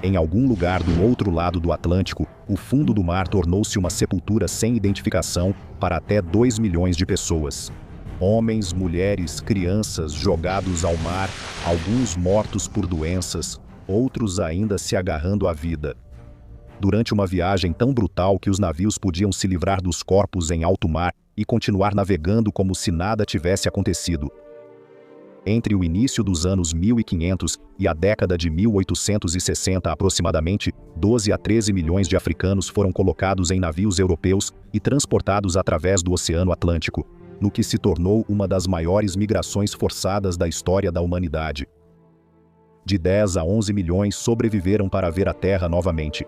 Em algum lugar do outro lado do Atlântico, o fundo do mar tornou-se uma sepultura sem identificação para até 2 milhões de pessoas. Homens, mulheres, crianças jogados ao mar, alguns mortos por doenças, outros ainda se agarrando à vida. Durante uma viagem tão brutal que os navios podiam se livrar dos corpos em alto mar e continuar navegando como se nada tivesse acontecido. Entre o início dos anos 1500 e a década de 1860, aproximadamente 12 a 13 milhões de africanos foram colocados em navios europeus e transportados através do Oceano Atlântico, no que se tornou uma das maiores migrações forçadas da história da humanidade. De 10 a 11 milhões sobreviveram para ver a Terra novamente.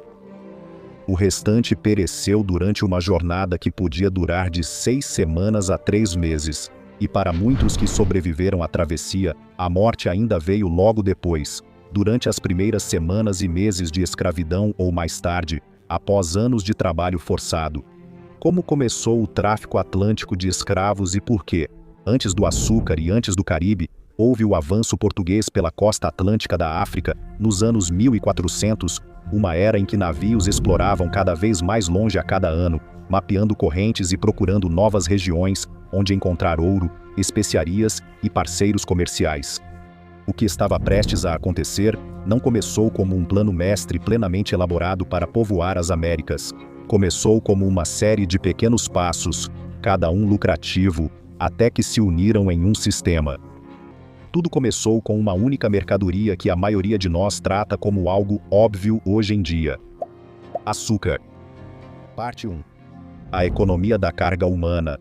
O restante pereceu durante uma jornada que podia durar de 6 semanas a 3 meses. E para muitos que sobreviveram à travessia, a morte ainda veio logo depois, durante as primeiras semanas e meses de escravidão ou mais tarde, após anos de trabalho forçado. Como começou o tráfico atlântico de escravos e por quê? Antes do açúcar e antes do Caribe, houve o avanço português pela costa atlântica da África, nos anos 1400, uma era em que navios exploravam cada vez mais longe a cada ano, mapeando correntes e procurando novas regiões onde encontrar ouro, especiarias e parceiros comerciais. O que estava prestes a acontecer não começou como um plano mestre plenamente elaborado para povoar as Américas. Começou como uma série de pequenos passos, cada um lucrativo, até que se uniram em um sistema. Tudo começou com uma única mercadoria que a maioria de nós trata como algo óbvio hoje em dia: açúcar. Parte 1. A economia da carga humana.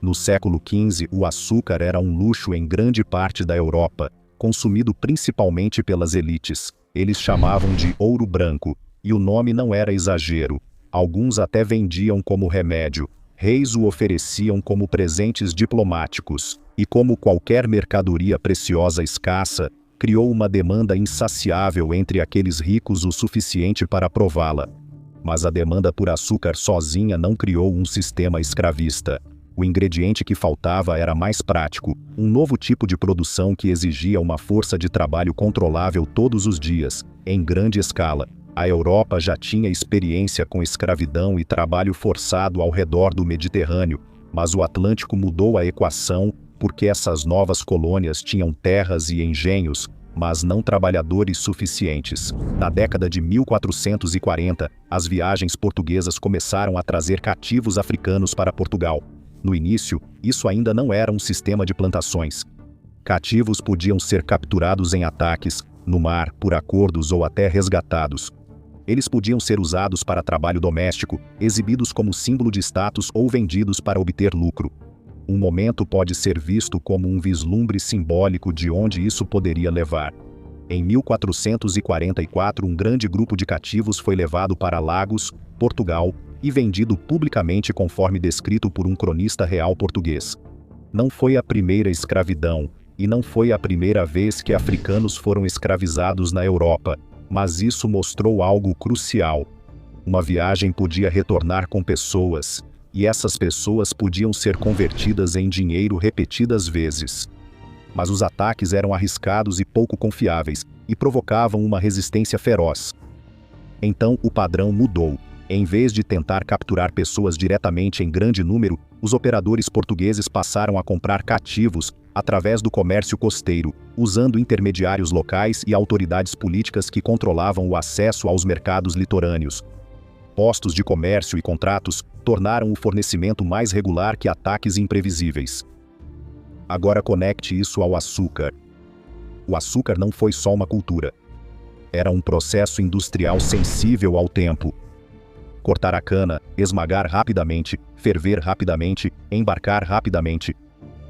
No século XV, o açúcar era um luxo em grande parte da Europa, consumido principalmente pelas elites. Eles chamavam de ouro branco, e o nome não era exagero. Alguns até vendiam como remédio. Reis o ofereciam como presentes diplomáticos, e como qualquer mercadoria preciosa escassa, criou uma demanda insaciável entre aqueles ricos o suficiente para prová-la. Mas a demanda por açúcar sozinha não criou um sistema escravista. O ingrediente que faltava era mais prático, um novo tipo de produção que exigia uma força de trabalho controlável todos os dias, em grande escala. A Europa já tinha experiência com escravidão e trabalho forçado ao redor do Mediterrâneo, mas o Atlântico mudou a equação porque essas novas colônias tinham terras e engenhos, mas não trabalhadores suficientes. Na década de 1440, as viagens portuguesas começaram a trazer cativos africanos para Portugal. No início, isso ainda não era um sistema de plantações. Cativos podiam ser capturados em ataques, no mar, por acordos ou até resgatados. Eles podiam ser usados para trabalho doméstico, exibidos como símbolo de status ou vendidos para obter lucro. Um momento pode ser visto como um vislumbre simbólico de onde isso poderia levar. Em 1444, um grande grupo de cativos foi levado para Lagos, Portugal, e vendido publicamente conforme descrito por um cronista real português. Não foi a primeira escravidão, e não foi a primeira vez que africanos foram escravizados na Europa, mas isso mostrou algo crucial. Uma viagem podia retornar com pessoas, e essas pessoas podiam ser convertidas em dinheiro repetidas vezes. Mas os ataques eram arriscados e pouco confiáveis, e provocavam uma resistência feroz. Então o padrão mudou. Em vez de tentar capturar pessoas diretamente em grande número, os operadores portugueses passaram a comprar cativos através do comércio costeiro, usando intermediários locais e autoridades políticas que controlavam o acesso aos mercados litorâneos. Postos de comércio e contratos tornaram o fornecimento mais regular que ataques imprevisíveis. Agora conecte isso ao açúcar. O açúcar não foi só uma cultura. Era um processo industrial sensível ao tempo. Cortar a cana, esmagar rapidamente, ferver rapidamente, embarcar rapidamente.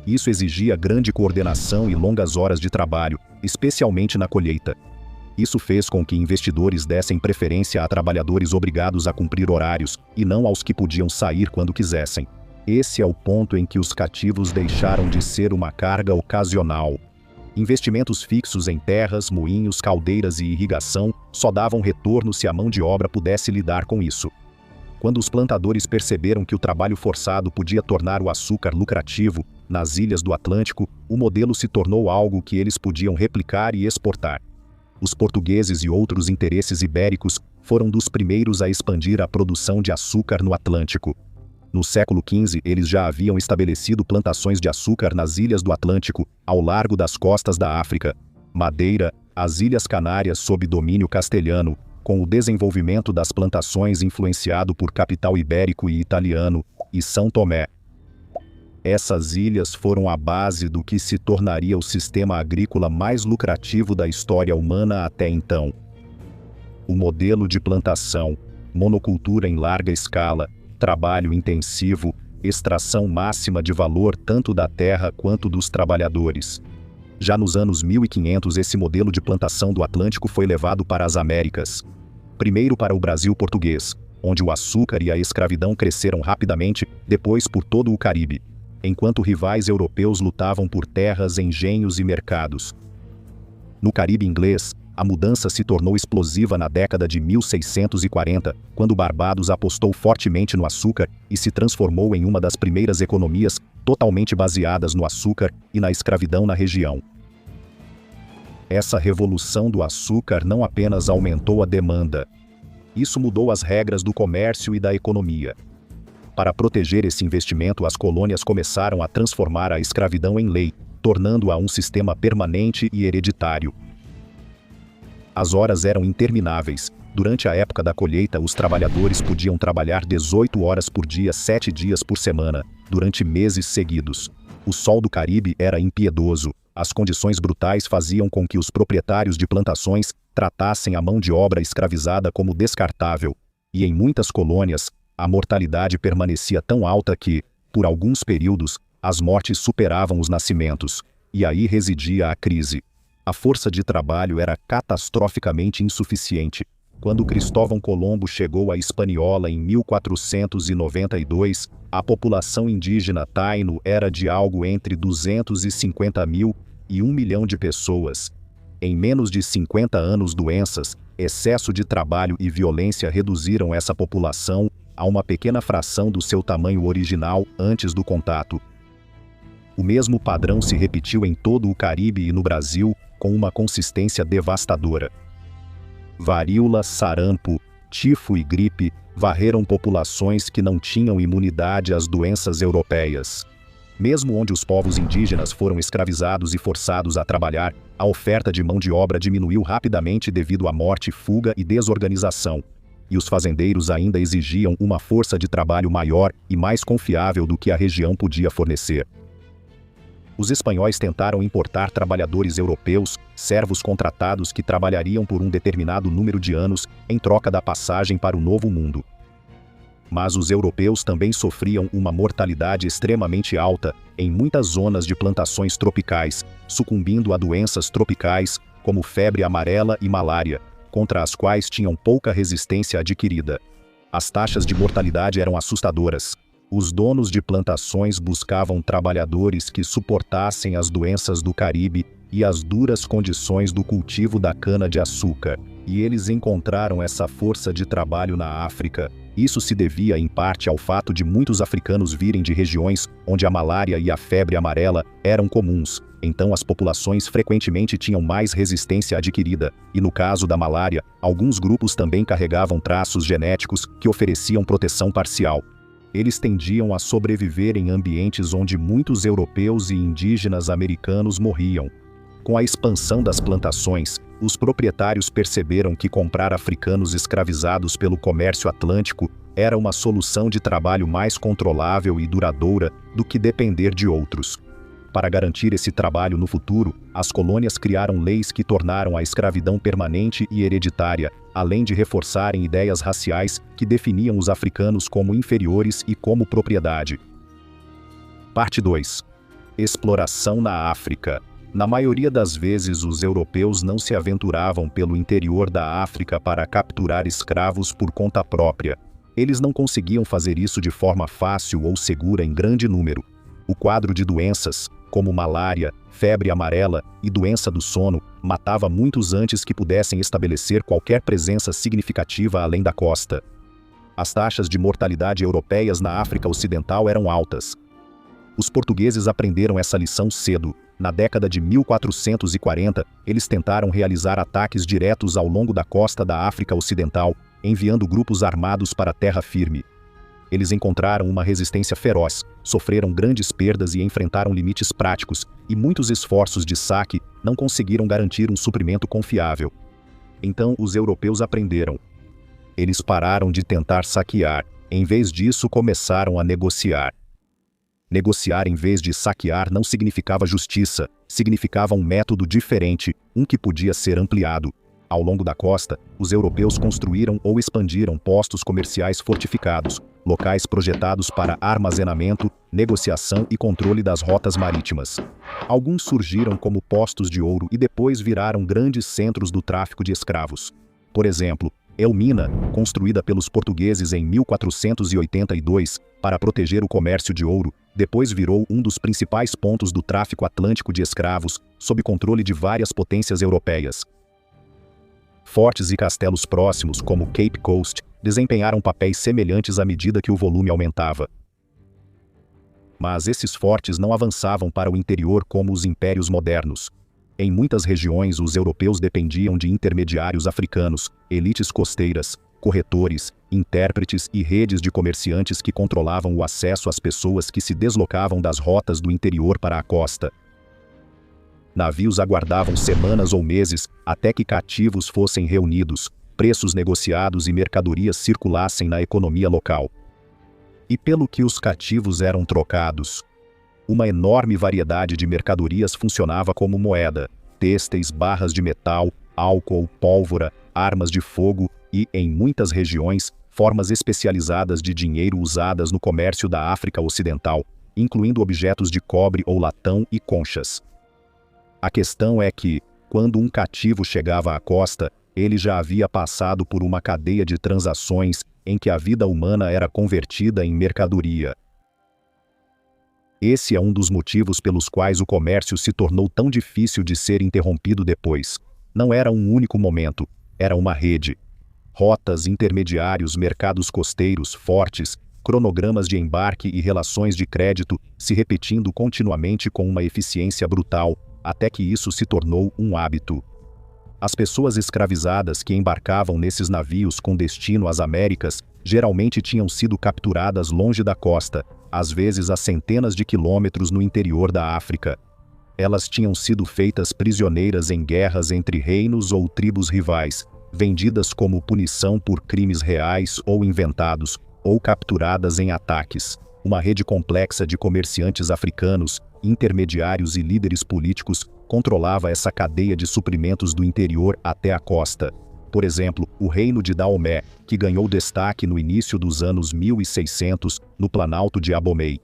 Isso exigia grande coordenação e longas horas de trabalho, especialmente na colheita. Isso fez com que investidores dessem preferência a trabalhadores obrigados a cumprir horários, e não aos que podiam sair quando quisessem. Esse é o ponto em que os cativos deixaram de ser uma carga ocasional. Investimentos fixos em terras, moinhos, caldeiras e irrigação só davam retorno se a mão de obra pudesse lidar com isso. Quando os plantadores perceberam que o trabalho forçado podia tornar o açúcar lucrativo, nas ilhas do Atlântico, o modelo se tornou algo que eles podiam replicar e exportar. Os portugueses e outros interesses ibéricos foram dos primeiros a expandir a produção de açúcar no Atlântico. No século XV, eles já haviam estabelecido plantações de açúcar nas ilhas do Atlântico, ao largo das costas da África, Madeira, as Ilhas Canárias sob domínio castelhano, com o desenvolvimento das plantações influenciado por capital ibérico e italiano, e São Tomé. Essas ilhas foram a base do que se tornaria o sistema agrícola mais lucrativo da história humana até então. O modelo de plantação, monocultura em larga escala, trabalho intensivo, extração máxima de valor tanto da terra quanto dos trabalhadores. Já nos anos 1500, esse modelo de plantação do Atlântico foi levado para as Américas. Primeiro para o Brasil português, onde o açúcar e a escravidão cresceram rapidamente, depois por todo o Caribe, enquanto rivais europeus lutavam por terras, engenhos e mercados. No Caribe inglês, a mudança se tornou explosiva na década de 1640, quando Barbados apostou fortemente no açúcar e se transformou em uma das primeiras economias totalmente baseadas no açúcar e na escravidão na região. Essa revolução do açúcar não apenas aumentou a demanda. Isso mudou as regras do comércio e da economia. Para proteger esse investimento, as colônias começaram a transformar a escravidão em lei, tornando-a um sistema permanente e hereditário. As horas eram intermináveis. Durante a época da colheita, os trabalhadores podiam trabalhar 18 horas por dia, 7 dias por semana, durante meses seguidos. O sol do Caribe era impiedoso. As condições brutais faziam com que os proprietários de plantações tratassem a mão de obra escravizada como descartável, e em muitas colônias, a mortalidade permanecia tão alta que, por alguns períodos, as mortes superavam os nascimentos, e aí residia a crise. A força de trabalho era catastroficamente insuficiente. Quando Cristóvão Colombo chegou à Hispaniola em 1492, a população indígena taino era de algo entre 250 mil e 1 milhão de pessoas. Em menos de 50 anos, doenças, excesso de trabalho e violência reduziram essa população a uma pequena fração do seu tamanho original antes do contato. O mesmo padrão se repetiu em todo o Caribe e no Brasil, com uma consistência devastadora. Varíola, sarampo, tifo e gripe varreram populações que não tinham imunidade às doenças europeias. Mesmo onde os povos indígenas foram escravizados e forçados a trabalhar, a oferta de mão de obra diminuiu rapidamente devido à morte, fuga e desorganização. E os fazendeiros ainda exigiam uma força de trabalho maior e mais confiável do que a região podia fornecer. Os espanhóis tentaram importar trabalhadores europeus, servos contratados que trabalhariam por um determinado número de anos em troca da passagem para o Novo Mundo. Mas os europeus também sofriam uma mortalidade extremamente alta em muitas zonas de plantações tropicais, sucumbindo a doenças tropicais como febre amarela e malária, contra as quais tinham pouca resistência adquirida. As taxas de mortalidade eram assustadoras. Os donos de plantações buscavam trabalhadores que suportassem as doenças do Caribe e as duras condições do cultivo da cana-de-açúcar, e eles encontraram essa força de trabalho na África. Isso se devia em parte ao fato de muitos africanos virem de regiões onde a malária e a febre amarela eram comuns, então as populações frequentemente tinham mais resistência adquirida, e no caso da malária, alguns grupos também carregavam traços genéticos que ofereciam proteção parcial. Eles tendiam a sobreviver em ambientes onde muitos europeus e indígenas americanos morriam. Com a expansão das plantações, os proprietários perceberam que comprar africanos escravizados pelo comércio atlântico era uma solução de trabalho mais controlável e duradoura do que depender de outros. Para garantir esse trabalho no futuro, as colônias criaram leis que tornaram a escravidão permanente e hereditária, além de reforçarem ideias raciais que definiam os africanos como inferiores e como propriedade. Parte 2. Exploração na África. Na maioria das vezes, os europeus não se aventuravam pelo interior da África para capturar escravos por conta própria. Eles não conseguiam fazer isso de forma fácil ou segura em grande número. O quadro de doenças, como malária, febre amarela e doença do sono, matava muitos antes que pudessem estabelecer qualquer presença significativa além da costa. As taxas de mortalidade europeias na África Ocidental eram altas. Os portugueses aprenderam essa lição cedo. Na década de 1440, eles tentaram realizar ataques diretos ao longo da costa da África Ocidental, enviando grupos armados para a terra firme. Eles encontraram uma resistência feroz, sofreram grandes perdas e enfrentaram limites práticos, e muitos esforços de saque não conseguiram garantir um suprimento confiável. Então os europeus aprenderam. Eles pararam de tentar saquear, em vez disso começaram a negociar. Negociar em vez de saquear não significava justiça, significava um método diferente, um que podia ser ampliado. Ao longo da costa, os europeus construíram ou expandiram postos comerciais fortificados, locais projetados para armazenamento, negociação e controle das rotas marítimas. Alguns surgiram como postos de ouro e depois viraram grandes centros do tráfico de escravos. Por exemplo, Elmina, construída pelos portugueses em 1482 para proteger o comércio de ouro, depois virou um dos principais pontos do tráfico atlântico de escravos, sob controle de várias potências europeias. Fortes e castelos próximos, como Cape Coast, desempenharam papéis semelhantes à medida que o volume aumentava. Mas esses fortes não avançavam para o interior como os impérios modernos. Em muitas regiões, os europeus dependiam de intermediários africanos, elites costeiras, corretores, intérpretes e redes de comerciantes que controlavam o acesso às pessoas que se deslocavam das rotas do interior para a costa. Navios aguardavam semanas ou meses até que cativos fossem reunidos, preços negociados e mercadorias circulassem na economia local. E pelo que os cativos eram trocados? Uma enorme variedade de mercadorias funcionava como moeda: têxteis, barras de metal, álcool, pólvora, armas de fogo e, em muitas regiões, formas especializadas de dinheiro usadas no comércio da África Ocidental, incluindo objetos de cobre ou latão e conchas. A questão é que, quando um cativo chegava à costa, ele já havia passado por uma cadeia de transações em que a vida humana era convertida em mercadoria. Esse é um dos motivos pelos quais o comércio se tornou tão difícil de ser interrompido depois. Não era um único momento, era uma rede. Rotas, intermediários, mercados costeiros, fortes, cronogramas de embarque e relações de crédito se repetindo continuamente com uma eficiência brutal, até que isso se tornou um hábito. As pessoas escravizadas que embarcavam nesses navios com destino às Américas geralmente tinham sido capturadas longe da costa, às vezes a centenas de quilômetros no interior da África. Elas tinham sido feitas prisioneiras em guerras entre reinos ou tribos rivais, vendidas como punição por crimes reais ou inventados, ou capturadas em ataques. Uma rede complexa de comerciantes africanos, intermediários e líderes políticos controlava essa cadeia de suprimentos do interior até a costa. Por exemplo, o reino de Daomé, que ganhou destaque no início dos anos 1600, no Planalto de Abomey.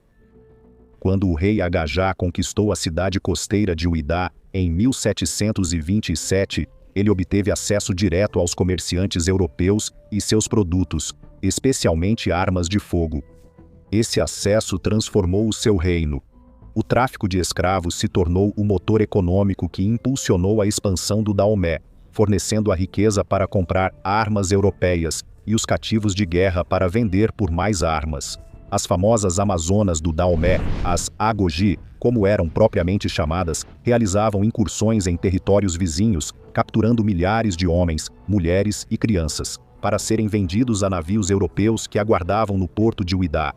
Quando o rei Agajá conquistou a cidade costeira de Uidá, em 1727, ele obteve acesso direto aos comerciantes europeus e seus produtos, especialmente armas de fogo. Esse acesso transformou o seu reino. O tráfico de escravos se tornou o motor econômico que impulsionou a expansão do Daomé, fornecendo a riqueza para comprar armas europeias e os cativos de guerra para vender por mais armas. As famosas Amazonas do Daomé, as Agoji, como eram propriamente chamadas, realizavam incursões em territórios vizinhos, capturando milhares de homens, mulheres e crianças, para serem vendidos a navios europeus que aguardavam no porto de Uidá.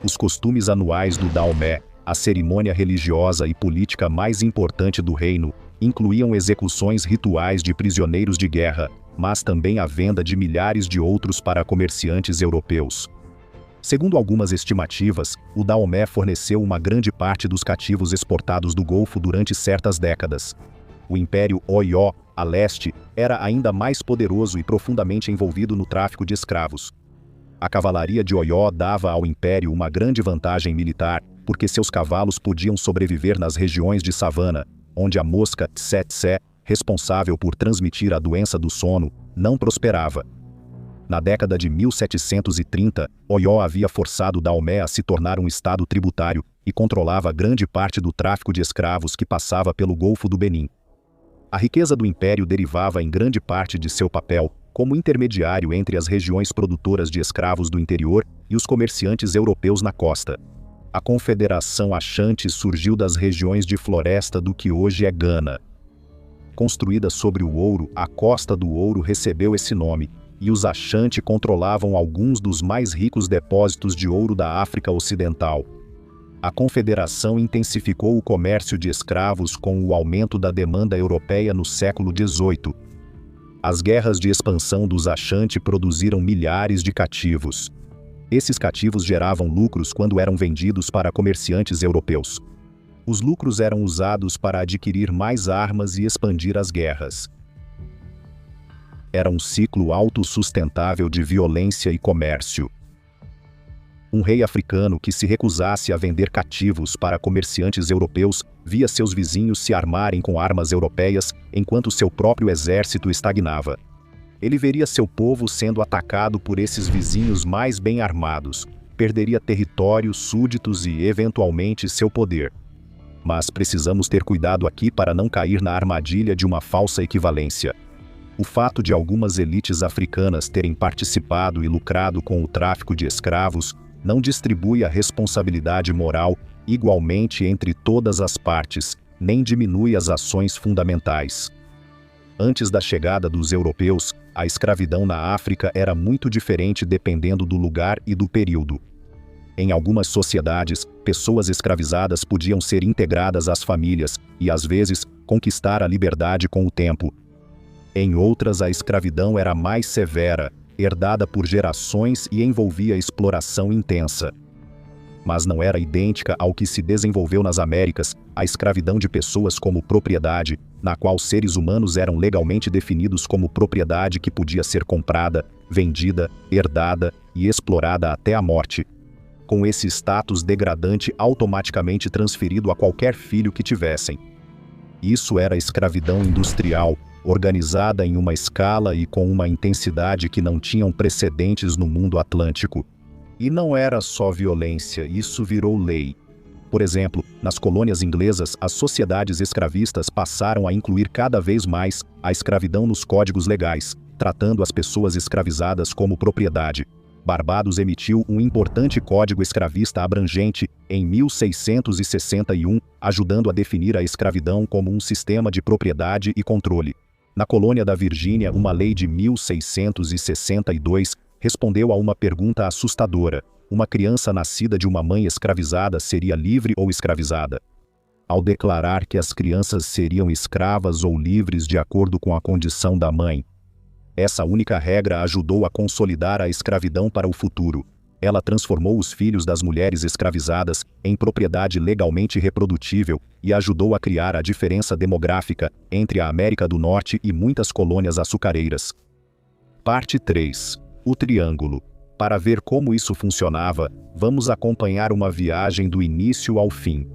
Os costumes anuais do Daomé, a cerimônia religiosa e política mais importante do reino, incluíam execuções rituais de prisioneiros de guerra, mas também a venda de milhares de outros para comerciantes europeus. Segundo algumas estimativas, o Daomé forneceu uma grande parte dos cativos exportados do Golfo durante certas décadas. O Império Oió, a leste, era ainda mais poderoso e profundamente envolvido no tráfico de escravos. A cavalaria de Oió dava ao Império uma grande vantagem militar, porque seus cavalos podiam sobreviver nas regiões de savana, onde a mosca tsetse, responsável por transmitir a doença do sono, não prosperava. Na década de 1730, Oió havia forçado Daomé a se tornar um estado tributário e controlava grande parte do tráfico de escravos que passava pelo Golfo do Benim. A riqueza do império derivava em grande parte de seu papel como intermediário entre as regiões produtoras de escravos do interior e os comerciantes europeus na costa. A Confederação Ashanti surgiu das regiões de floresta do que hoje é Gana. Construída sobre o ouro, a Costa do Ouro recebeu esse nome, e os Ashanti controlavam alguns dos mais ricos depósitos de ouro da África Ocidental. A Confederação intensificou o comércio de escravos com o aumento da demanda europeia no século XVIII. As guerras de expansão dos Ashanti produziram milhares de cativos. Esses cativos geravam lucros quando eram vendidos para comerciantes europeus. Os lucros eram usados para adquirir mais armas e expandir as guerras. Era um ciclo autossustentável de violência e comércio. Um rei africano que se recusasse a vender cativos para comerciantes europeus via seus vizinhos se armarem com armas europeias enquanto seu próprio exército estagnava. Ele veria seu povo sendo atacado por esses vizinhos mais bem armados, perderia território, súditos e, eventualmente, seu poder. Mas precisamos ter cuidado aqui para não cair na armadilha de uma falsa equivalência. O fato de algumas elites africanas terem participado e lucrado com o tráfico de escravos não distribui a responsabilidade moral igualmente entre todas as partes, nem diminui as ações fundamentais. Antes da chegada dos europeus, a escravidão na África era muito diferente dependendo do lugar e do período. Em algumas sociedades, pessoas escravizadas podiam ser integradas às famílias e, às vezes, conquistar a liberdade com o tempo. Em outras, a escravidão era mais severa, herdada por gerações e envolvia exploração intensa. Mas não era idêntica ao que se desenvolveu nas Américas, a escravidão de pessoas como propriedade, na qual seres humanos eram legalmente definidos como propriedade que podia ser comprada, vendida, herdada e explorada até a morte, com esse status degradante automaticamente transferido a qualquer filho que tivessem. Isso era escravidão industrial, organizada em uma escala e com uma intensidade que não tinham precedentes no mundo atlântico. E não era só violência, isso virou lei. Por exemplo, nas colônias inglesas, as sociedades escravistas passaram a incluir cada vez mais a escravidão nos códigos legais, tratando as pessoas escravizadas como propriedade. Barbados emitiu um importante código escravista abrangente em 1661, ajudando a definir a escravidão como um sistema de propriedade e controle. Na colônia da Virgínia, uma lei de 1662 respondeu a uma pergunta assustadora: uma criança nascida de uma mãe escravizada seria livre ou escravizada? Ao declarar que as crianças seriam escravas ou livres de acordo com a condição da mãe, essa única regra ajudou a consolidar a escravidão para o futuro. Ela transformou os filhos das mulheres escravizadas em propriedade legalmente reprodutível e ajudou a criar a diferença demográfica entre a América do Norte e muitas colônias açucareiras. Parte 3. O Triângulo. Para ver como isso funcionava, vamos acompanhar uma viagem do início ao fim.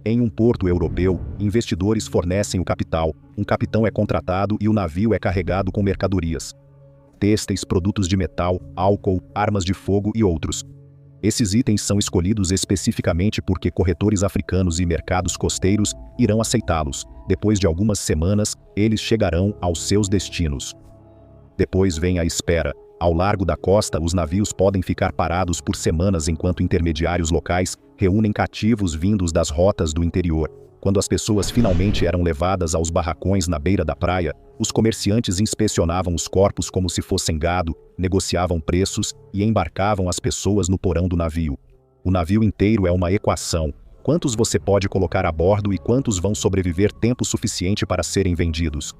Em um porto europeu, investidores fornecem o capital, um capitão é contratado e o navio é carregado com mercadorias. Têxteis, produtos de metal, álcool, armas de fogo e outros. Esses itens são escolhidos especificamente porque corretores africanos e mercados costeiros irão aceitá-los. Depois de algumas semanas, eles chegarão aos seus destinos. Depois vem a espera. Ao largo da costa, os navios podem ficar parados por semanas enquanto intermediários locais reúnem cativos vindos das rotas do interior. Quando as pessoas finalmente eram levadas aos barracões na beira da praia, os comerciantes inspecionavam os corpos como se fossem gado, negociavam preços e embarcavam as pessoas no porão do navio. O navio inteiro é uma equação. Quantos você pode colocar a bordo e quantos vão sobreviver tempo suficiente para serem vendidos?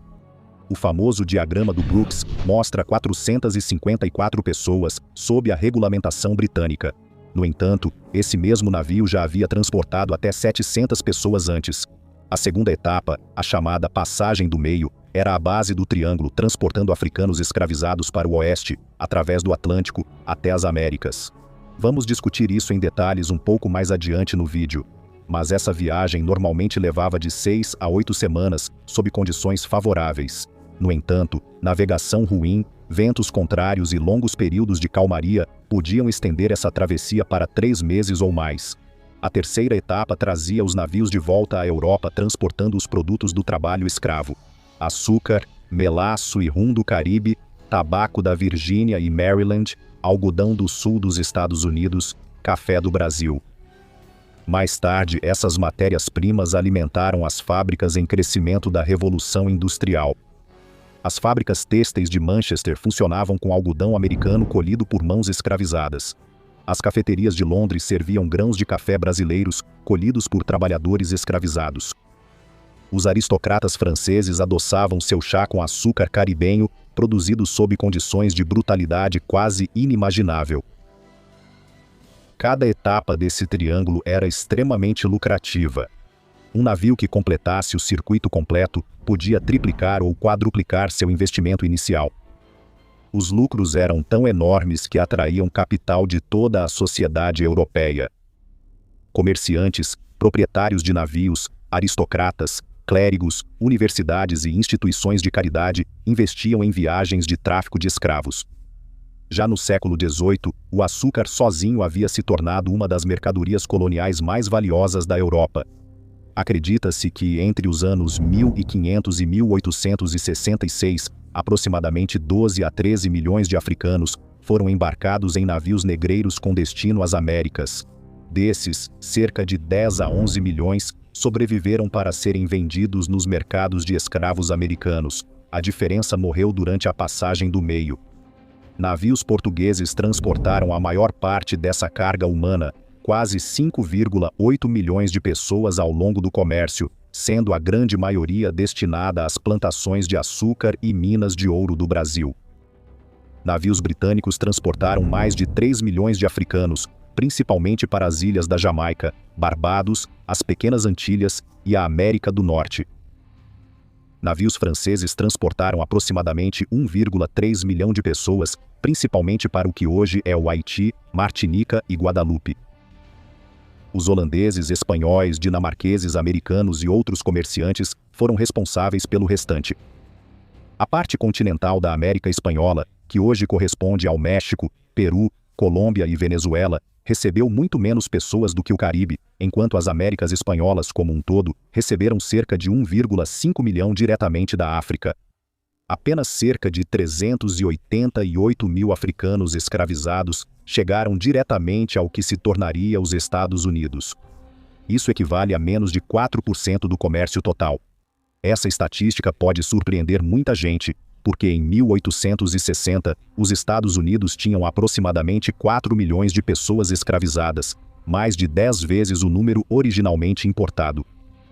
O famoso diagrama do Brooks mostra 454 pessoas sob a regulamentação britânica. No entanto, esse mesmo navio já havia transportado até 700 pessoas antes. A segunda etapa, a chamada Passagem do Meio, era a base do triângulo, transportando africanos escravizados para o oeste, através do Atlântico, até as Américas. Vamos discutir isso em detalhes um pouco mais adiante no vídeo. Mas essa viagem normalmente levava de 6 a 8 semanas, sob condições favoráveis. No entanto, navegação ruim, ventos contrários e longos períodos de calmaria podiam estender essa travessia para 3 meses ou mais. A terceira etapa trazia os navios de volta à Europa transportando os produtos do trabalho escravo: açúcar, melaço e rum do Caribe, tabaco da Virgínia e Maryland, algodão do sul dos Estados Unidos, café do Brasil. Mais tarde, essas matérias-primas alimentaram as fábricas em crescimento da Revolução Industrial. As fábricas têxteis de Manchester funcionavam com algodão americano colhido por mãos escravizadas. As cafeterias de Londres serviam grãos de café brasileiros, colhidos por trabalhadores escravizados. Os aristocratas franceses adoçavam seu chá com açúcar caribenho, produzido sob condições de brutalidade quase inimaginável. Cada etapa desse triângulo era extremamente lucrativa. Um navio que completasse o circuito completo podia triplicar ou quadruplicar seu investimento inicial. Os lucros eram tão enormes que atraíam capital de toda a sociedade europeia. Comerciantes, proprietários de navios, aristocratas, clérigos, universidades e instituições de caridade investiam em viagens de tráfico de escravos. Já no século XVIII, o açúcar sozinho havia se tornado uma das mercadorias coloniais mais valiosas da Europa. Acredita-se que entre os anos 1500 e 1866, aproximadamente 12 a 13 milhões de africanos foram embarcados em navios negreiros com destino às Américas. Desses, cerca de 10 a 11 milhões sobreviveram para serem vendidos nos mercados de escravos americanos. A diferença morreu durante a passagem do meio. Navios portugueses transportaram a maior parte dessa carga humana, quase 5,8 milhões de pessoas ao longo do comércio, sendo a grande maioria destinada às plantações de açúcar e minas de ouro do Brasil. Navios britânicos transportaram mais de 3 milhões de africanos, principalmente para as ilhas da Jamaica, Barbados, as Pequenas Antilhas e a América do Norte. Navios franceses transportaram aproximadamente 1,3 milhão de pessoas, principalmente para o que hoje é o Haiti, Martinica e Guadalupe. Os holandeses, espanhóis, dinamarqueses, americanos e outros comerciantes foram responsáveis pelo restante. A parte continental da América Espanhola, que hoje corresponde ao México, Peru, Colômbia e Venezuela, recebeu muito menos pessoas do que o Caribe, enquanto as Américas Espanholas como um todo receberam cerca de 1,5 milhão diretamente da África. Apenas cerca de 388 mil africanos escravizados chegaram diretamente ao que se tornaria os Estados Unidos. Isso equivale a menos de 4% do comércio total. Essa estatística pode surpreender muita gente, porque em 1860, os Estados Unidos tinham aproximadamente 4 milhões de pessoas escravizadas, mais de 10 vezes o número originalmente importado.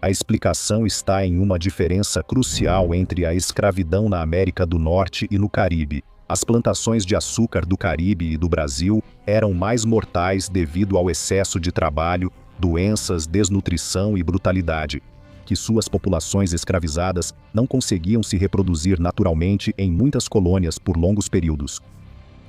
A explicação está em uma diferença crucial entre a escravidão na América do Norte e no Caribe. As plantações de açúcar do Caribe e do Brasil eram mais mortais devido ao excesso de trabalho, doenças, desnutrição e brutalidade, que suas populações escravizadas não conseguiam se reproduzir naturalmente em muitas colônias por longos períodos.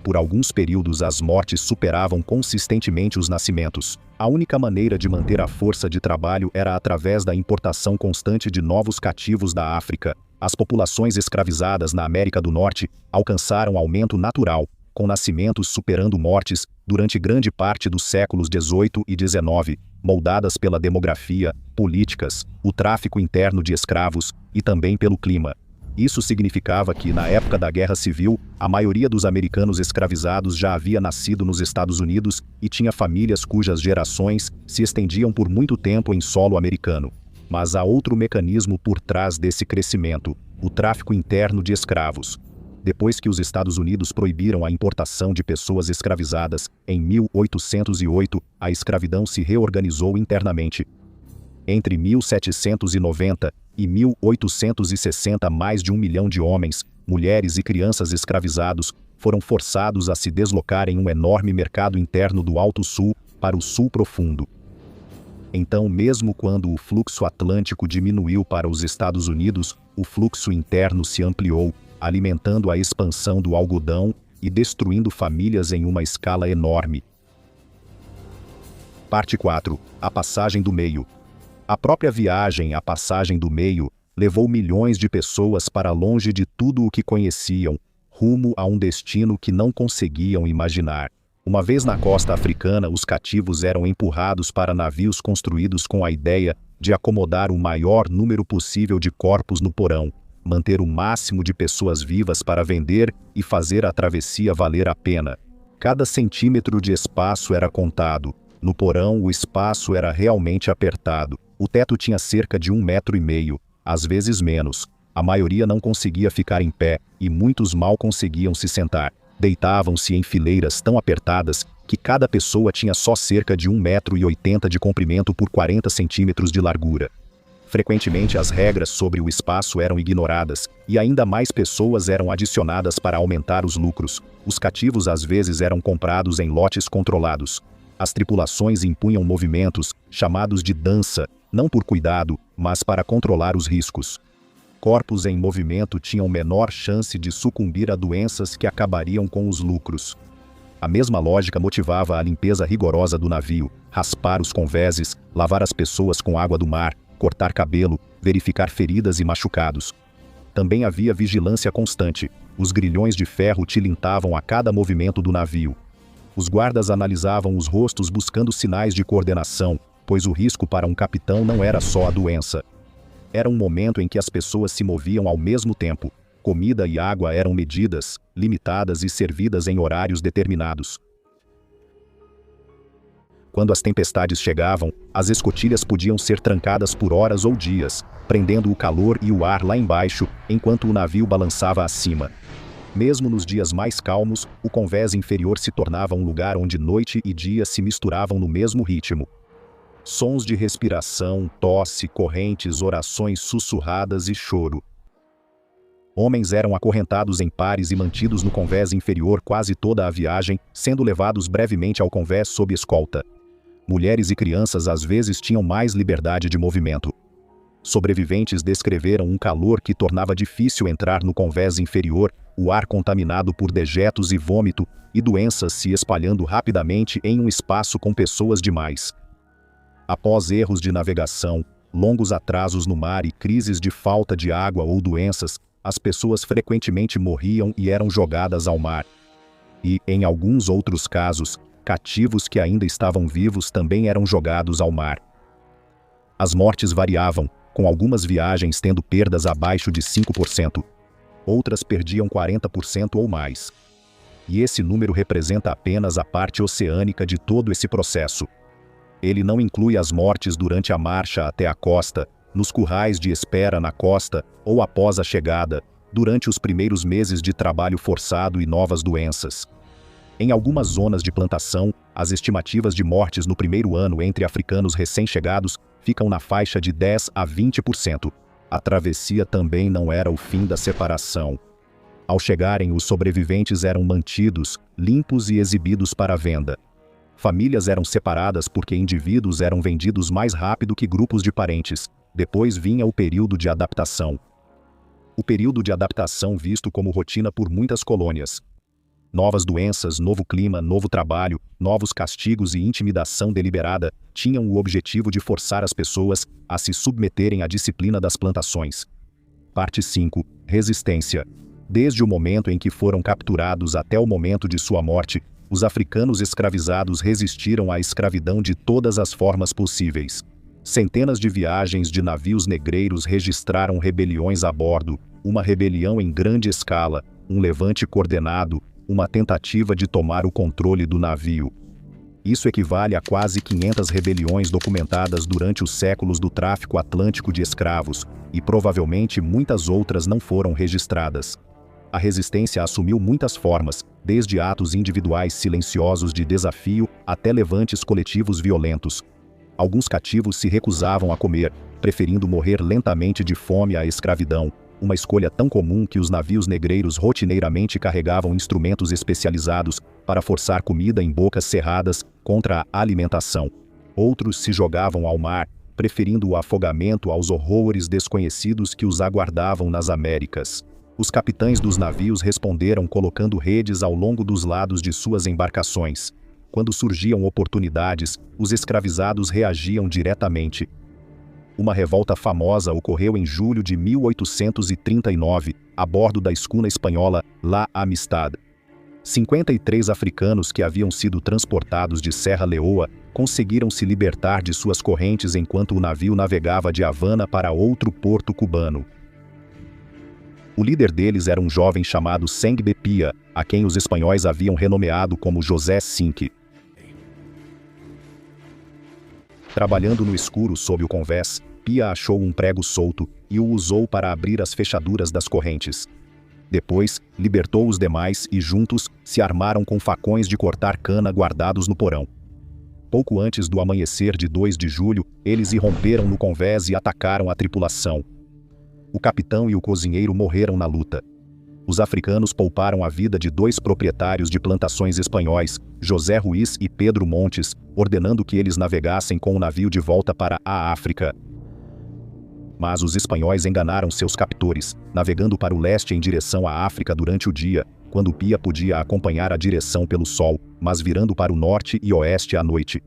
Por alguns períodos as mortes superavam consistentemente os nascimentos. A única maneira de manter a força de trabalho era através da importação constante de novos cativos da África. As populações escravizadas na América do Norte alcançaram aumento natural, com nascimentos superando mortes durante grande parte dos séculos XVIII e XIX, moldadas pela demografia, políticas, o tráfico interno de escravos e também pelo clima. Isso significava que, na época da Guerra Civil, a maioria dos americanos escravizados já havia nascido nos Estados Unidos e tinha famílias cujas gerações se estendiam por muito tempo em solo americano. Mas há outro mecanismo por trás desse crescimento: o tráfico interno de escravos. Depois que os Estados Unidos proibiram a importação de pessoas escravizadas, em 1808, a escravidão se reorganizou internamente. Entre 1790 e 1860, mais de 1 milhão de homens, mulheres e crianças escravizados foram forçados a se deslocar em um enorme mercado interno do Alto Sul para o Sul Profundo. Então, mesmo quando o fluxo atlântico diminuiu para os Estados Unidos, o fluxo interno se ampliou, alimentando a expansão do algodão e destruindo famílias em uma escala enorme. Parte 4. A passagem do meio. A própria viagem à passagem do meio levou milhões de pessoas para longe de tudo o que conheciam, rumo a um destino que não conseguiam imaginar. Uma vez na costa africana, os cativos eram empurrados para navios construídos com a ideia de acomodar o maior número possível de corpos no porão, manter o máximo de pessoas vivas para vender e fazer a travessia valer a pena. Cada centímetro de espaço era contado. No porão, o espaço era realmente apertado. O teto tinha cerca de 1,5 metros, às vezes menos. A maioria não conseguia ficar em pé e muitos mal conseguiam se sentar. Deitavam-se em fileiras tão apertadas que cada pessoa tinha só cerca de 1,80 metro de comprimento por 40 centímetros de largura. Frequentemente as regras sobre o espaço eram ignoradas e ainda mais pessoas eram adicionadas para aumentar os lucros. Os cativos às vezes eram comprados em lotes controlados. As tripulações impunham movimentos, chamados de dança, não por cuidado, mas para controlar os riscos. Corpos em movimento tinham menor chance de sucumbir a doenças que acabariam com os lucros. A mesma lógica motivava a limpeza rigorosa do navio, raspar os convéses, lavar as pessoas com água do mar, cortar cabelo, verificar feridas e machucados. Também havia vigilância constante. Os grilhões de ferro tilintavam a cada movimento do navio. Os guardas analisavam os rostos buscando sinais de coordenação, pois o risco para um capitão não era só a doença. Era um momento em que as pessoas se moviam ao mesmo tempo. Comida e água eram medidas, limitadas e servidas em horários determinados. Quando as tempestades chegavam, as escotilhas podiam ser trancadas por horas ou dias, prendendo o calor e o ar lá embaixo, enquanto o navio balançava acima. Mesmo nos dias mais calmos, o convés inferior se tornava um lugar onde noite e dia se misturavam no mesmo ritmo. Sons de respiração, tosse, correntes, orações sussurradas e choro. Homens eram acorrentados em pares e mantidos no convés inferior quase toda a viagem, sendo levados brevemente ao convés sob escolta. Mulheres e crianças às vezes tinham mais liberdade de movimento. Sobreviventes descreveram um calor que tornava difícil entrar no convés inferior, o ar contaminado por dejetos e vômito, e doenças se espalhando rapidamente em um espaço com pessoas demais. Após erros de navegação, longos atrasos no mar e crises de falta de água ou doenças, as pessoas frequentemente morriam e eram jogadas ao mar. E, em alguns outros casos, cativos que ainda estavam vivos também eram jogados ao mar. As mortes variavam, com algumas viagens tendo perdas abaixo de 5%. Outras perdiam 40% ou mais. E esse número representa apenas a parte oceânica de todo esse processo. Ele não inclui as mortes durante a marcha até a costa, nos currais de espera na costa ou após a chegada, durante os primeiros meses de trabalho forçado e novas doenças. Em algumas zonas de plantação, as estimativas de mortes no primeiro ano entre africanos recém-chegados ficam na faixa de 10 a 20%. A travessia também não era o fim da separação. Ao chegarem, os sobreviventes eram mantidos, limpos e exibidos para venda. Famílias eram separadas porque indivíduos eram vendidos mais rápido que grupos de parentes. Depois vinha o período de adaptação. O período de adaptação visto como rotina por muitas colônias. Novas doenças, novo clima, novo trabalho, novos castigos e intimidação deliberada tinham o objetivo de forçar as pessoas a se submeterem à disciplina das plantações. Parte 5. Resistência. Desde o momento em que foram capturados até o momento de sua morte, os africanos escravizados resistiram à escravidão de todas as formas possíveis. Centenas de viagens de navios negreiros registraram rebeliões a bordo, uma rebelião em grande escala, um levante coordenado, uma tentativa de tomar o controle do navio. Isso equivale a quase 500 rebeliões documentadas durante os séculos do tráfico atlântico de escravos, e provavelmente muitas outras não foram registradas. A resistência assumiu muitas formas, desde atos individuais silenciosos de desafio até levantes coletivos violentos. Alguns cativos se recusavam a comer, preferindo morrer lentamente de fome à escravidão, uma escolha tão comum que os navios negreiros rotineiramente carregavam instrumentos especializados para forçar comida em bocas cerradas contra a alimentação. Outros se jogavam ao mar, preferindo o afogamento aos horrores desconhecidos que os aguardavam nas Américas. Os capitães dos navios responderam colocando redes ao longo dos lados de suas embarcações. Quando surgiam oportunidades, os escravizados reagiam diretamente. Uma revolta famosa ocorreu em julho de 1839, a bordo da escuna espanhola La Amistad. 53 africanos que haviam sido transportados de Serra Leoa conseguiram se libertar de suas correntes enquanto o navio navegava de Havana para outro porto cubano. O líder deles era um jovem chamado Sengbe Pia, a quem os espanhóis haviam renomeado como José Cinque. Trabalhando no escuro sob o convés, Pia achou um prego solto e o usou para abrir as fechaduras das correntes. Depois, libertou os demais e juntos se armaram com facões de cortar cana guardados no porão. Pouco antes do amanhecer de 2 de julho, eles irromperam no convés e atacaram a tripulação. O capitão e o cozinheiro morreram na luta. Os africanos pouparam a vida de 2 proprietários de plantações espanhóis, José Ruiz e Pedro Montes, ordenando que eles navegassem com o navio de volta para a África. Mas os espanhóis enganaram seus captores, navegando para o leste em direção à África durante o dia, quando Pia podia acompanhar a direção pelo sol, mas virando para o norte e oeste à noite.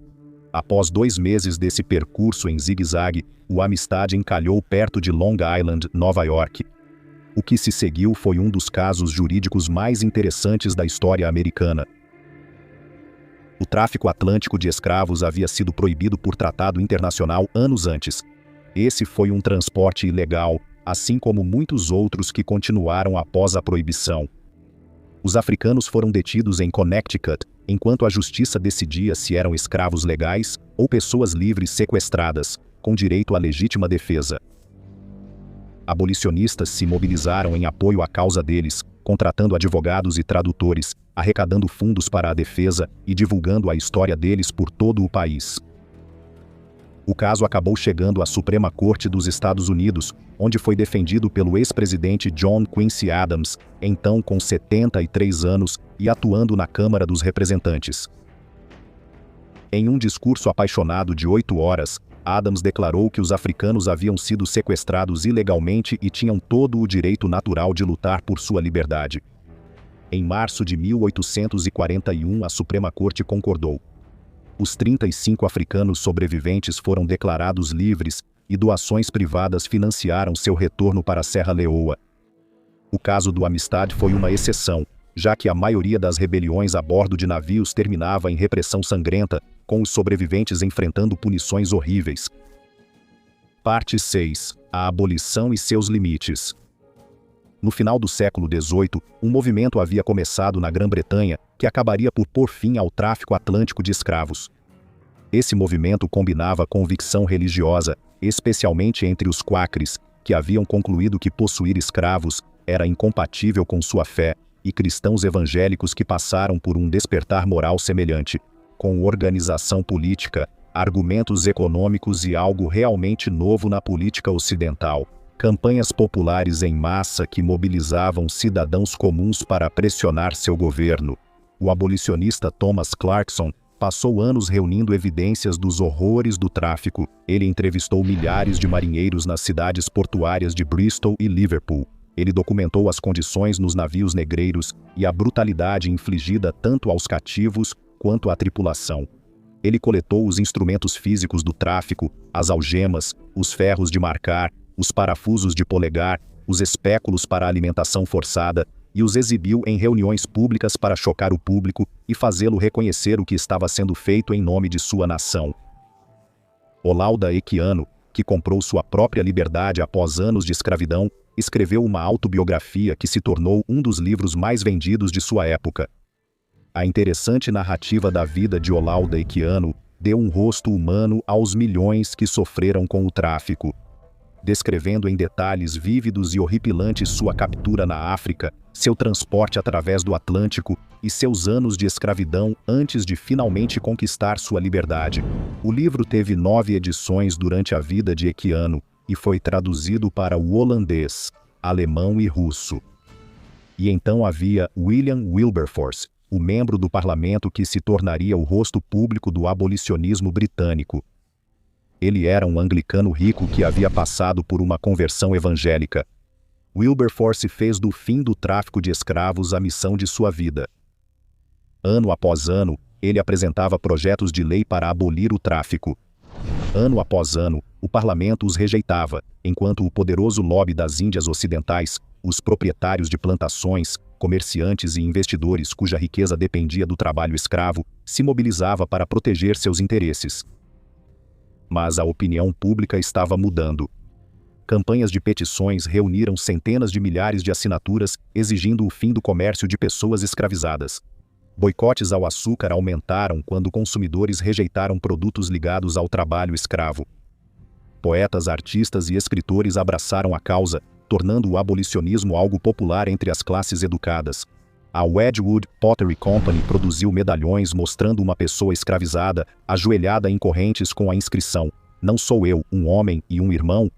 Após 2 meses desse percurso em zigue-zague, o Amistad encalhou perto de Long Island, Nova York. O que se seguiu foi um dos casos jurídicos mais interessantes da história americana. O tráfico atlântico de escravos havia sido proibido por tratado internacional anos antes. Esse foi um transporte ilegal, assim como muitos outros que continuaram após a proibição. Os africanos foram detidos em Connecticut, enquanto a justiça decidia se eram escravos legais ou pessoas livres sequestradas, com direito à legítima defesa. Abolicionistas se mobilizaram em apoio à causa deles, contratando advogados e tradutores, arrecadando fundos para a defesa e divulgando a história deles por todo o país. O caso acabou chegando à Suprema Corte dos Estados Unidos, onde foi defendido pelo ex-presidente John Quincy Adams, então com 73 anos e atuando na Câmara dos Representantes. Em um discurso apaixonado de 8 horas, Adams declarou que os africanos haviam sido sequestrados ilegalmente e tinham todo o direito natural de lutar por sua liberdade. Em março de 1841, a Suprema Corte concordou. Os 35 africanos sobreviventes foram declarados livres e doações privadas financiaram seu retorno para a Serra Leoa. O caso do Amistad foi uma exceção, já que a maioria das rebeliões a bordo de navios terminava em repressão sangrenta, com os sobreviventes enfrentando punições horríveis. Parte 6. A abolição e seus limites. No final do século XVIII, um movimento havia começado na Grã-Bretanha que acabaria por pôr fim ao tráfico atlântico de escravos. Esse movimento combinava convicção religiosa, especialmente entre os quáqueres, que haviam concluído que possuir escravos era incompatível com sua fé, e cristãos evangélicos que passaram por um despertar moral semelhante, com organização política, argumentos econômicos e algo realmente novo na política ocidental. Campanhas populares em massa que mobilizavam cidadãos comuns para pressionar seu governo. O abolicionista Thomas Clarkson passou anos reunindo evidências dos horrores do tráfico. Ele entrevistou milhares de marinheiros nas cidades portuárias de Bristol e Liverpool. Ele documentou as condições nos navios negreiros e a brutalidade infligida tanto aos cativos quanto à tripulação. Ele coletou os instrumentos físicos do tráfico, as algemas, os ferros de marcar, os parafusos de polegar, os espéculos para a alimentação forçada, e os exibiu em reuniões públicas para chocar o público e fazê-lo reconhecer o que estava sendo feito em nome de sua nação. Olaudah Equiano, que comprou sua própria liberdade após anos de escravidão, escreveu uma autobiografia que se tornou um dos livros mais vendidos de sua época. A interessante narrativa da vida de Olaudah Equiano deu um rosto humano aos milhões que sofreram com o tráfico. Descrevendo em detalhes vívidos e horripilantes sua captura na África, seu transporte através do Atlântico e seus anos de escravidão antes de finalmente conquistar sua liberdade. O livro teve 9 edições durante a vida de Equiano e foi traduzido para o holandês, alemão e russo. E então havia William Wilberforce, o membro do parlamento que se tornaria o rosto público do abolicionismo britânico. Ele era um anglicano rico que havia passado por uma conversão evangélica. Wilberforce fez do fim do tráfico de escravos a missão de sua vida. Ano após ano, ele apresentava projetos de lei para abolir o tráfico. Ano após ano, o parlamento os rejeitava, enquanto o poderoso lobby das Índias Ocidentais, os proprietários de plantações, comerciantes e investidores cuja riqueza dependia do trabalho escravo, se mobilizava para proteger seus interesses. Mas a opinião pública estava mudando. Campanhas de petições reuniram centenas de milhares de assinaturas exigindo o fim do comércio de pessoas escravizadas. Boicotes ao açúcar aumentaram quando consumidores rejeitaram produtos ligados ao trabalho escravo. Poetas, artistas e escritores abraçaram a causa, tornando o abolicionismo algo popular entre as classes educadas. A Wedgwood Pottery Company produziu medalhões mostrando uma pessoa escravizada, ajoelhada em correntes com a inscrição: "Não sou eu, um homem e um irmão?",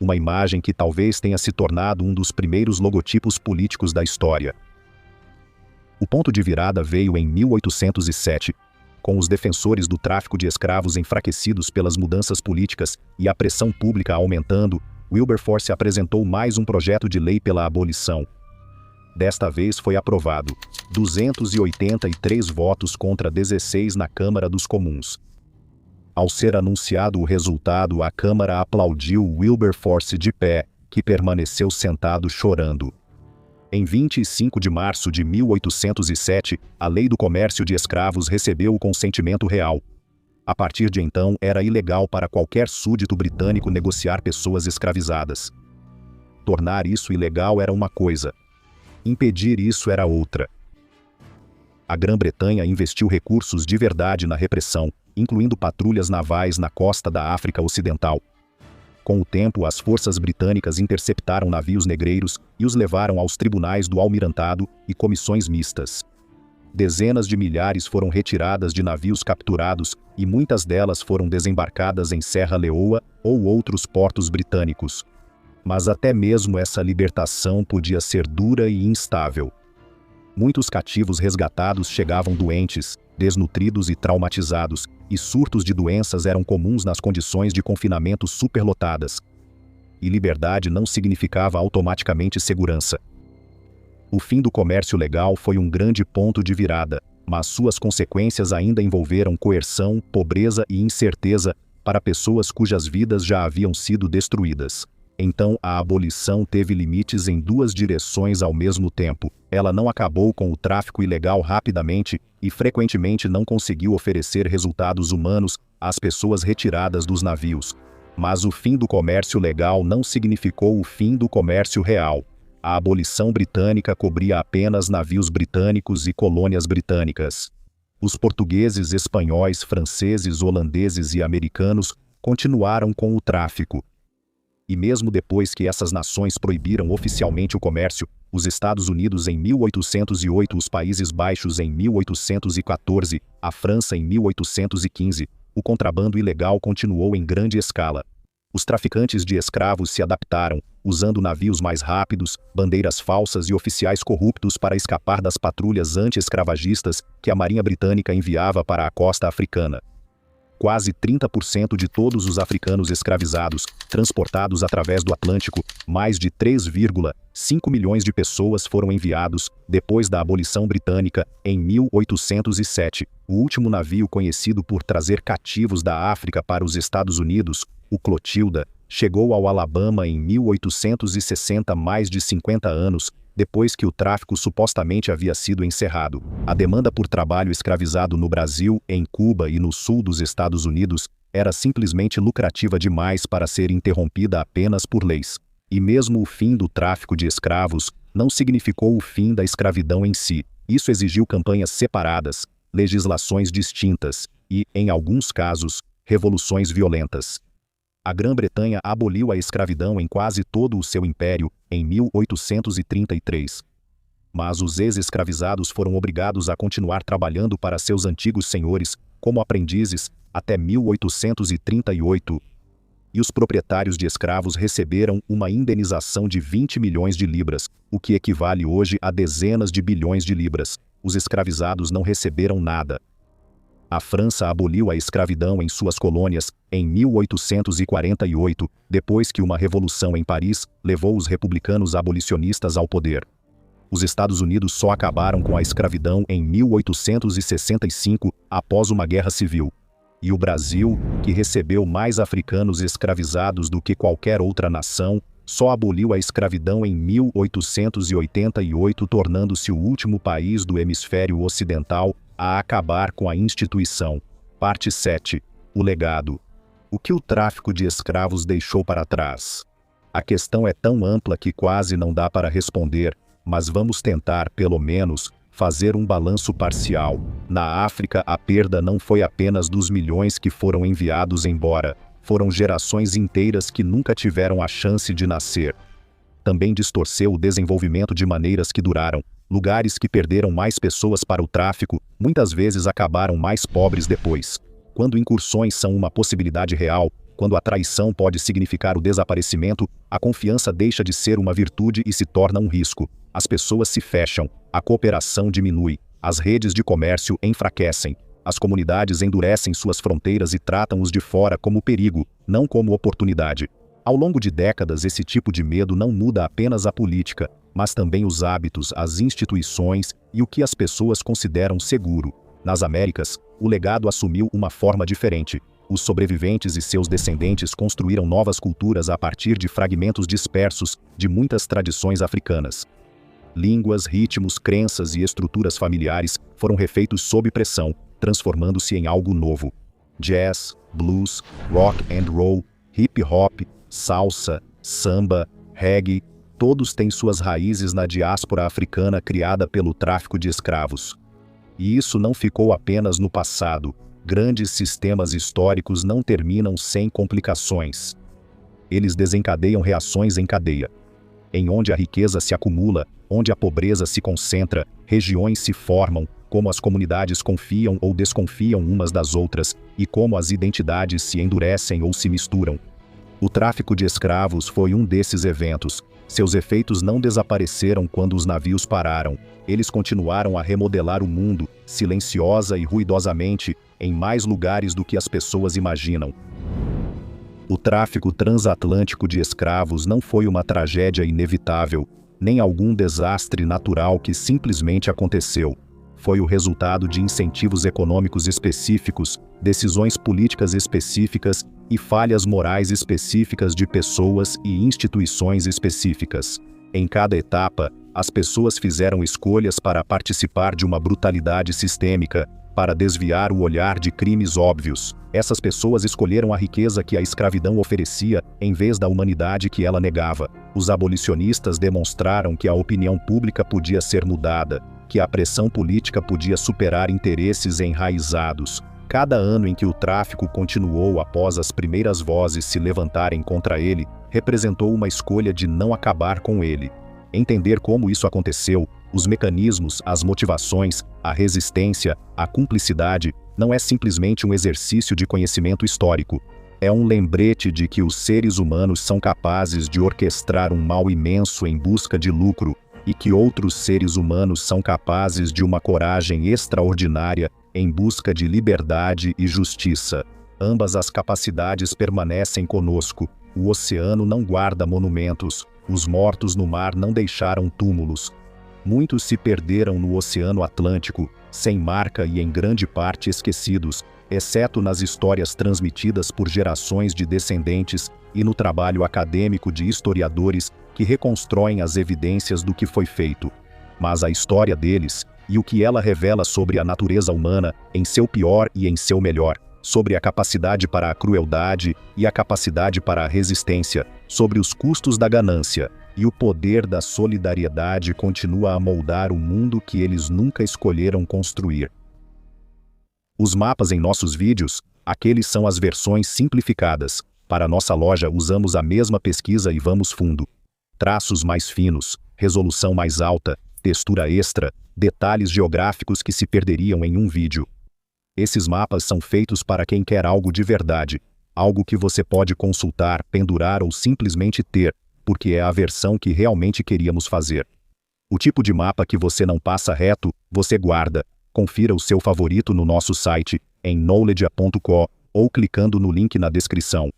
uma imagem que talvez tenha se tornado um dos primeiros logotipos políticos da história. O ponto de virada veio em 1807, com os defensores do tráfico de escravos enfraquecidos pelas mudanças políticas e a pressão pública aumentando. Wilberforce apresentou mais um projeto de lei pela abolição. Desta vez foi aprovado, 283 votos contra 16 na Câmara dos Comuns. Ao ser anunciado o resultado, a Câmara aplaudiu Wilberforce de pé, que permaneceu sentado chorando. Em 25 de março de 1807, a Lei do Comércio de Escravos recebeu o consentimento real. A partir de então, era ilegal para qualquer súdito britânico negociar pessoas escravizadas. Tornar isso ilegal era uma coisa. Impedir isso era outra. A Grã-Bretanha investiu recursos de verdade na repressão, incluindo patrulhas navais na costa da África Ocidental. Com o tempo, as forças britânicas interceptaram navios negreiros e os levaram aos tribunais do almirantado e comissões mistas. Dezenas de milhares foram retiradas de navios capturados e muitas delas foram desembarcadas em Serra Leoa ou outros portos britânicos. Mas até mesmo essa libertação podia ser dura e instável. Muitos cativos resgatados chegavam doentes, desnutridos e traumatizados, e surtos de doenças eram comuns nas condições de confinamento superlotadas. E liberdade não significava automaticamente segurança. O fim do comércio legal foi um grande ponto de virada, mas suas consequências ainda envolveram coerção, pobreza e incerteza para pessoas cujas vidas já haviam sido destruídas. Então, a abolição teve limites em duas direções ao mesmo tempo. Ela não acabou com o tráfico ilegal rapidamente e frequentemente não conseguiu oferecer resultados humanos às pessoas retiradas dos navios. Mas o fim do comércio legal não significou o fim do comércio real. A abolição britânica cobria apenas navios britânicos e colônias britânicas. Os portugueses, espanhóis, franceses, holandeses e americanos continuaram com o tráfico. E mesmo depois que essas nações proibiram oficialmente o comércio, os Estados Unidos em 1808, os Países Baixos em 1814, a França em 1815, o contrabando ilegal continuou em grande escala. Os traficantes de escravos se adaptaram, usando navios mais rápidos, bandeiras falsas e oficiais corruptos para escapar das patrulhas anti-escravagistas que a Marinha Britânica enviava para a costa africana. Quase 30% de todos os africanos escravizados, transportados através do Atlântico, mais de 3,5 milhões de pessoas foram enviados, depois da abolição britânica, em 1807. O último navio conhecido por trazer cativos da África para os Estados Unidos, o Clotilda, chegou ao Alabama em 1860, mais de 50 anos, depois que o tráfico supostamente havia sido encerrado. A demanda por trabalho escravizado no Brasil, em Cuba e no sul dos Estados Unidos era simplesmente lucrativa demais para ser interrompida apenas por leis. E mesmo o fim do tráfico de escravos não significou o fim da escravidão em si. Isso exigiu campanhas separadas, legislações distintas e, em alguns casos, revoluções violentas. A Grã-Bretanha aboliu a escravidão em quase todo o seu império em 1833. Mas os ex-escravizados foram obrigados a continuar trabalhando para seus antigos senhores, como aprendizes, até 1838. E os proprietários de escravos receberam uma indenização de 20 milhões de libras, o que equivale hoje a dezenas de bilhões de libras. Os escravizados não receberam nada. A França aboliu a escravidão em suas colônias em 1848, depois que uma revolução em Paris levou os republicanos abolicionistas ao poder. Os Estados Unidos só acabaram com a escravidão em 1865, após uma guerra civil. E o Brasil, que recebeu mais africanos escravizados do que qualquer outra nação, só aboliu a escravidão em 1888, tornando-se o último país do hemisfério ocidental a acabar com a instituição. Parte 7. O legado. O que o tráfico de escravos deixou para trás? A questão é tão ampla que quase não dá para responder, mas vamos tentar, pelo menos, Fazer um balanço parcial. Na África, a perda não foi apenas dos milhões que foram enviados embora, foram gerações inteiras que nunca tiveram a chance de nascer. Também distorceu o desenvolvimento de maneiras que duraram. Lugares que perderam mais pessoas para o tráfico, muitas vezes acabaram mais pobres depois. Quando incursões são uma possibilidade real, quando a traição pode significar o desaparecimento, a confiança deixa de ser uma virtude e se torna um risco. As pessoas se fecham, a cooperação diminui, as redes de comércio enfraquecem, as comunidades endurecem suas fronteiras e tratam os de fora como perigo, não como oportunidade. Ao longo de décadas, esse tipo de medo não muda apenas a política, mas também os hábitos, as instituições e o que as pessoas consideram seguro. Nas Américas, o legado assumiu uma forma diferente. Os sobreviventes e seus descendentes construíram novas culturas a partir de fragmentos dispersos de muitas tradições africanas. Línguas, ritmos, crenças e estruturas familiares foram refeitos sob pressão, transformando-se em algo novo. Jazz, blues, rock and roll, hip hop, salsa, samba, reggae, todos têm suas raízes na diáspora africana criada pelo tráfico de escravos. E isso não ficou apenas no passado. Grandes sistemas históricos não terminam sem complicações. Eles desencadeiam reações em cadeia. Em onde a riqueza se acumula, onde a pobreza se concentra, regiões se formam, como as comunidades confiam ou desconfiam umas das outras, e como as identidades se endurecem ou se misturam. O tráfico de escravos foi um desses eventos. Seus efeitos não desapareceram quando os navios pararam. Eles continuaram a remodelar o mundo, silenciosa e ruidosamente, em mais lugares do que as pessoas imaginam. O tráfico transatlântico de escravos não foi uma tragédia inevitável, nem algum desastre natural que simplesmente aconteceu. Foi o resultado de incentivos econômicos específicos, decisões políticas específicas e falhas morais específicas de pessoas e instituições específicas. Em cada etapa, as pessoas fizeram escolhas para participar de uma brutalidade sistêmica, para desviar o olhar de crimes óbvios. Essas pessoas escolheram a riqueza que a escravidão oferecia, em vez da humanidade que ela negava. Os abolicionistas demonstraram que a opinião pública podia ser mudada, que a pressão política podia superar interesses enraizados. Cada ano em que o tráfico continuou após as primeiras vozes se levantarem contra ele, representou uma escolha de não acabar com ele. Entender como isso aconteceu, os mecanismos, as motivações, a resistência, a cumplicidade, não é simplesmente um exercício de conhecimento histórico. É um lembrete de que os seres humanos são capazes de orquestrar um mal imenso em busca de lucro, e que outros seres humanos são capazes de uma coragem extraordinária em busca de liberdade e justiça. Ambas as capacidades permanecem conosco. O oceano não guarda monumentos. Os mortos no mar não deixaram túmulos. Muitos se perderam no Oceano Atlântico, sem marca e em grande parte esquecidos, exceto nas histórias transmitidas por gerações de descendentes e no trabalho acadêmico de historiadores que reconstroem as evidências do que foi feito. Mas a história deles, e o que ela revela sobre a natureza humana, em seu pior e em seu melhor, sobre a capacidade para a crueldade e a capacidade para a resistência, sobre os custos da ganância e o poder da solidariedade, continua a moldar o mundo que eles nunca escolheram construir. Os mapas em nossos vídeos, aqueles são as versões simplificadas. Para nossa loja usamos a mesma pesquisa e vamos fundo. Traços mais finos, resolução mais alta, textura extra, detalhes geográficos que se perderiam em um vídeo. Esses mapas são feitos para quem quer algo de verdade, algo que você pode consultar, pendurar ou simplesmente ter, porque é a versão que realmente queríamos fazer. O tipo de mapa que você não passa reto, você guarda. Confira o seu favorito no nosso site, em knowledge.co, ou clicando no link na descrição.